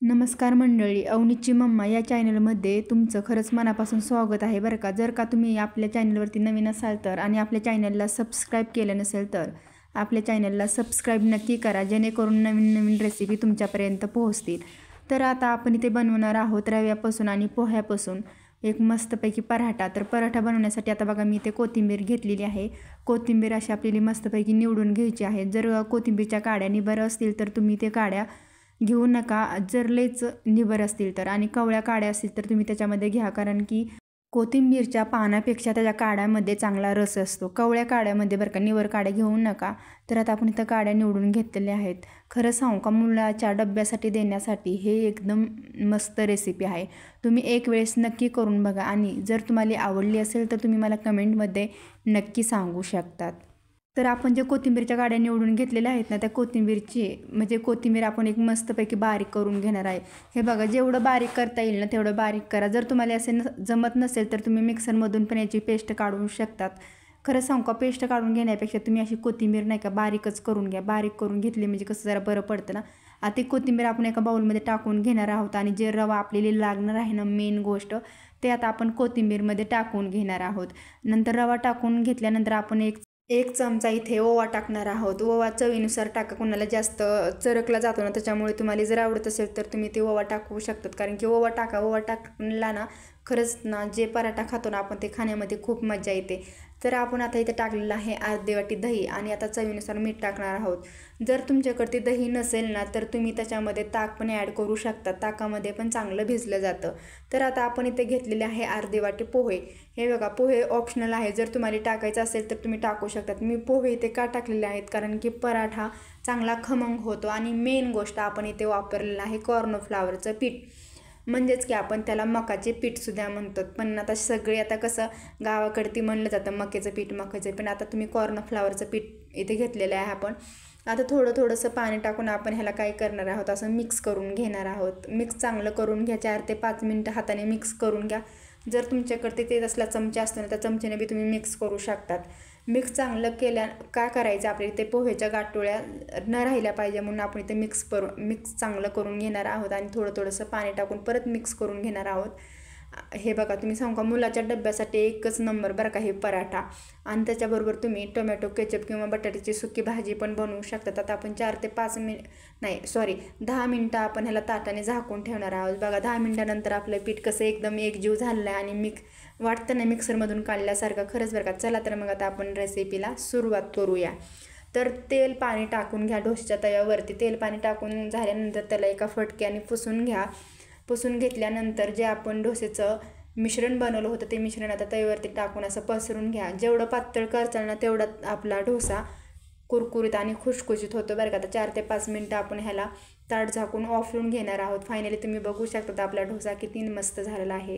नमस्कार मंडळी, अवनीची मम्मा या चॅनलमध्ये तुमचं खरंच मनापासून स्वागत आहे बरं का. जर का तुम्ही आपल्या चॅनलवरती नवीन असाल तर आणि आपल्या चॅनलला सबस्क्राईब केलं नसेल तर आपल्या चॅनलला सबस्क्राईब नक्की करा, जेणेकरून नवीन नवीन रेसिपी तुमच्यापर्यंत पोहोचतील. तर आता आपण इथे बनवणार आहोत रव्यापासून आणि पोह्यापासून एक मस्तपैकी पराठा. तर पराठा बनवण्यासाठी आता बघा मी इथे कोथिंबीर घेतलेली आहे. कोथिंबीर अशी आपल्याला मस्तपैकी निवडून घ्यायची आहे. जर कोथिंबीरच्या काड्या निबर असतील तर तुम्ही ते काड्या घेऊ नका, जर लयच निबर असतील तर. आणि कवळ्या काड्या असतील तर तुम्ही त्याच्यामध्ये घ्या, कारण की कोथिंबीरच्या पानापेक्षा त्याच्या काड्यामध्ये चांगला रस असतो. कवळ्या काड्यामध्ये बरं का, निवर काड्या घेऊ नका. तर आता आपण इथं काड्या निवडून घेतलेल्या आहेत. खरं सांगू का, मुलाच्या डब्यासाठी देण्यासाठी हे एकदम मस्त रेसिपी आहे. तुम्ही एक वेळेस नक्की करून बघा आणि जर तुम्हाला आवडली असेल तर तुम्ही मला कमेंटमध्ये नक्की सांगू शकतात. तर आपण जे कोथिंबीरच्या काड्या निवडून घेतलेल्या आहेत ना, त्या कोथिंबीर आपण एक मस्तपैकी बारीक करून घेणार आहे. हे बघा, जेवढं बारीक करता येईल ना तेवढं बारीक करा. जर तुम्हाला असे जमत नसेल तर तुम्ही मिक्सरमधून पण याची पेस्ट काढू शकतात. खरं सांगू का, पेस्ट काढून घेण्यापेक्षा तुम्ही अशी कोथिंबीर नाही का बारीकच करून घ्या. बारीक करून घेतली म्हणजे कसं जरा बरं पडतं ना. आता ती कोथिंबीर आपण एका बाउलमध्ये टाकून घेणार आहोत आणि जे रवा आपल्याला लागणार आहे ना, मेन गोष्ट ते आता आपण कोथिंबीरमध्ये टाकून घेणार आहोत. नंतर रवा टाकून घेतल्यानंतर आपण एक चमचा इथे ओवा टाकणार आहोत. ओवा चवीनुसार टाका. कोणाला जास्त चरकला जातो ना, त्याच्यामुळे तुम्हाला जर आवडत असेल तर तुम्ही ते ओवा टाकू शकतात, कारण की ओवा टाकला ना खरंच ना, जे पराठा खातो ना आपण ते खाण्यामध्ये खूप मजा येते. तर आपण आता इथे टाकलेलं आहे अर्धी वाटी दही आणि आता चवीनुसार मीठ टाकणार आहोत. जर तुमच्याकडे दही नसेल ना तर तुम्ही त्याच्यामध्ये ताक पण ॲड करू शकता. ताकामध्ये पण चांगलं भिजलं जातं. तर आता आपण इथे घेतलेले आहे अर्धी वाटी पोहे. हे बघा, पोहे ऑप्शनल आहे, जर तुम्हाला टाकायचं असेल तर तुम्ही टाकू शकतात. मी पोहे इथे का टाकलेले आहेत, कारण की पराठा चांगला खमंग होतो. आणि मेन गोष्ट आपण इथे वापरलेलं आहे कॉर्नफ्लावरचं पीठ, म्हणजेच की आपण त्याला मकाचे पीठसुद्धा म्हणतात. पण आता सगळे आता कसं गावाकडे ती म्हणलं जातं मक्याचं पीठ. पण आता तुम्ही कॉर्नफ्लावरचं पीठ इथे घेतलेलं आहे आपण. आता थोडंसं पाणी टाकून आपण ह्याला काय करणार आहोत, असं मिक्स करून घेणार आहोत. मिक्स चांगलं करून घ्या. 4 ते 5 मिनटं हाताने मिक्स करून घ्या. जर तुमच्याकडे ते असला चमचा असतो ना, त्या चमच्याने बी तुम्ही मिक्स करू शकतात. मिक्स चांगलं काय करायचं, आपल्या इथे पोहेच्या गाठोळ्या न राहिल्या पाहिजे म्हणून आपण इथे मिक्स चांगलं करून घेणार आहोत आणि थोडंसं पाणी टाकून परत मिक्स करून घेणार आहोत. हे बघा, तुम्ही सांगू का, मुलाच्या डब्यासाठी एकच नंबर बरं का हे पराठा. आणि त्याच्याबरोबर तुम्ही टोमॅटो केचप किंवा बटाट्याची सुकी भाजी पण बनवू शकतात. आता आपण 10 मिनटं आपण ह्याला ताटाने झाकून ठेवणार आहोत. बघा, 10 मिनटानंतर आपलं पीठ कसं एकदम एकजीव झालं आहे आणि वाटतं ना मिक्सरमधून काढल्यासारखं. खरंच बरं का. चला तर मग आता आपण रेसिपीला सुरुवात करूया. तर तेल पाणी टाकून घ्या. डोश्याच्या तव्यावरती तेल पाणी टाकून झाल्यानंतर त्याला एका फटक्याने पुसून घ्या. पुसून घेतल्यानंतर जे आपण डोसेचं मिश्रण बनवलं होतं ते मिश्रण आता तव्यावरती टाकून असं पसरून घ्या. जेवढं पातळ करताल ना तेवढा आपला डोसा कुरकुरीत आणि खुशखुशीत होतो बरं का. आता 4 ते 5 मिनटं आपण ह्याला ताट झाकून ऑफलून घेणार आहोत. फायनली तुम्ही बघू शकता आपला डोसा किती मस्त झालेला आहे.